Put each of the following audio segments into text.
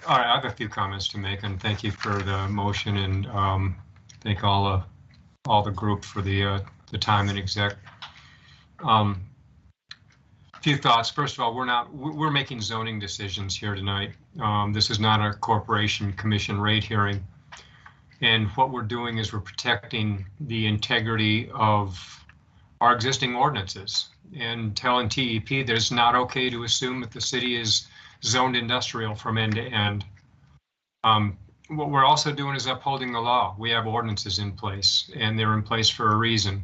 All right, I have a few comments to make, and thank you for the motion, and thank all the group for the time and exec. Few thoughts. First of all, we're making zoning decisions here tonight. This is not a corporation commission rate hearing, and what we're doing is we're protecting the integrity of our existing ordinances and telling TEP that it's not okay to assume that the city is zoned industrial from end to end. What we're also doing is upholding the law. We have ordinances in place, and they're in place for a reason.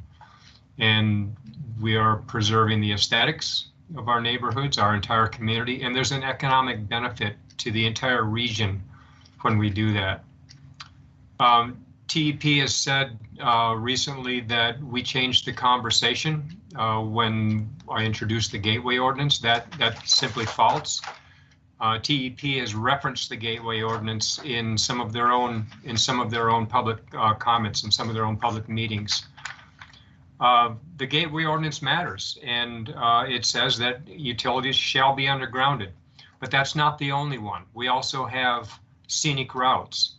And we are preserving the aesthetics of our neighborhoods, our entire community, and there's an economic benefit to the entire region when we do that. TEP has said recently that we changed the conversation when I introduced the gateway ordinance. That's simply false. TEP has referenced the gateway ordinance in some of their own public comments and some of their own public meetings. The gateway ordinance matters, and it says that utilities shall be undergrounded, but that's not the only one. We also have scenic routes,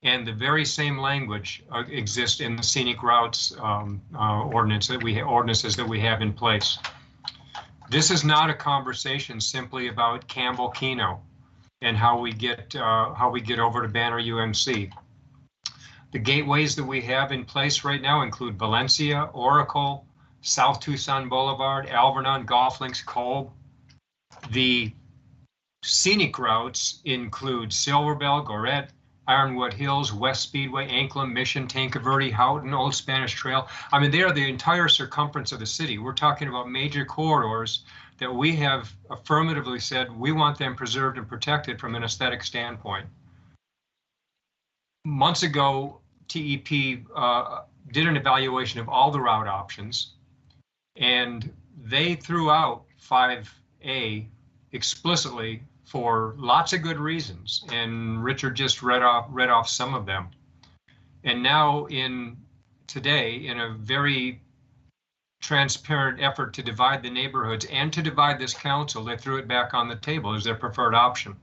and the very same language exists in the scenic routes ordinances that we have in place. This is not a conversation simply about Campbell-Keno and how we get over to Banner UMC. The gateways that we have in place right now include Valencia, Oracle, South Tucson Boulevard, Alvernon, Golf Links, Kolb. The scenic routes include Silver Bell, Gorette, Ironwood Hills, West Speedway, Anklam, Mission, Tanque Verde, Houghton, Old Spanish Trail. I mean, they are the entire circumference of the city. We're talking about major corridors that we have affirmatively said we want them preserved and protected from an aesthetic standpoint. Months ago, TEP did an evaluation of all the route options, and they threw out 5A explicitly for lots of good reasons, and Richard just read off some of them. And now today, in a very transparent effort to divide the neighborhoods and to divide this council, they threw it back on the table as their preferred option.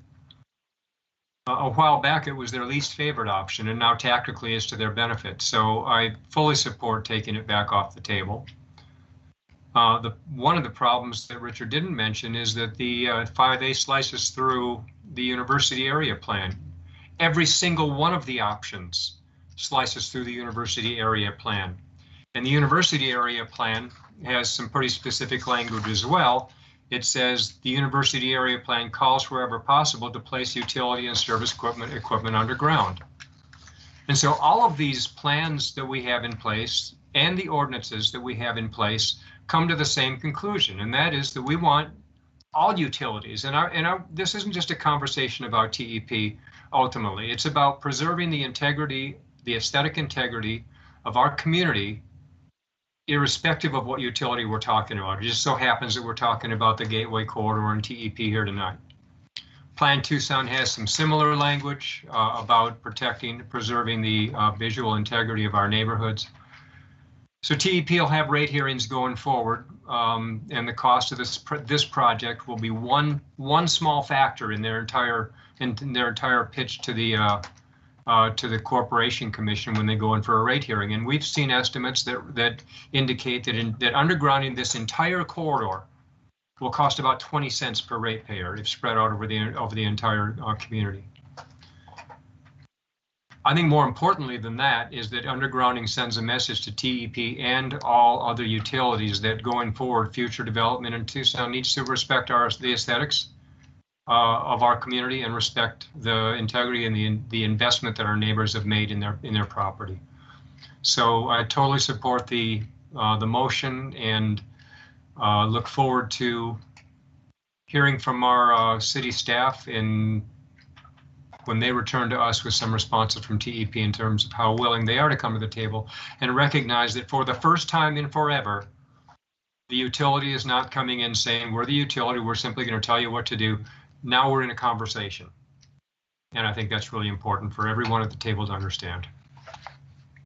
A while back, it was their least favorite option, and now tactically is to their benefit. So I fully support taking it back off the table. One of the problems that Richard didn't mention is that the 5A slices through the university area plan. Every single one of the options slices through the university area plan. And the university area plan has some pretty specific language as well. It says the university area plan calls wherever possible to place utility and service equipment underground. And so all of these plans that we have in place and the ordinances that we have in place come to the same conclusion, and that is that we want all utilities, this isn't just a conversation about TEP ultimately, it's about preserving the integrity, the aesthetic integrity of our community, irrespective of what utility we're talking about. It just so happens that we're talking about the Gateway Corridor and TEP here tonight. Plan Tucson has some similar language about preserving the visual integrity of our neighborhoods. So TEP will have rate hearings going forward, and the cost of this project will be one small factor in their entire pitch to the Corporation Commission when they go in for a rate hearing. And we've seen estimates that indicate that undergrounding this entire corridor will cost about 20 cents per ratepayer if spread out over the entire community. I think more importantly than that is that undergrounding sends a message to TEP and all other utilities that going forward, future development in Tucson needs to respect the aesthetics of our community and respect the integrity and the investment that our neighbors have made in their property. So I totally support the motion and look forward to hearing from our city staff when they return to us with some responses from TEP in terms of how willing they are to come to the table and recognize that for the first time in forever, the utility is not coming in saying, we're the utility, we're simply going to tell you what to do. Now we're in a conversation. And I think that's really important for everyone at the table to understand.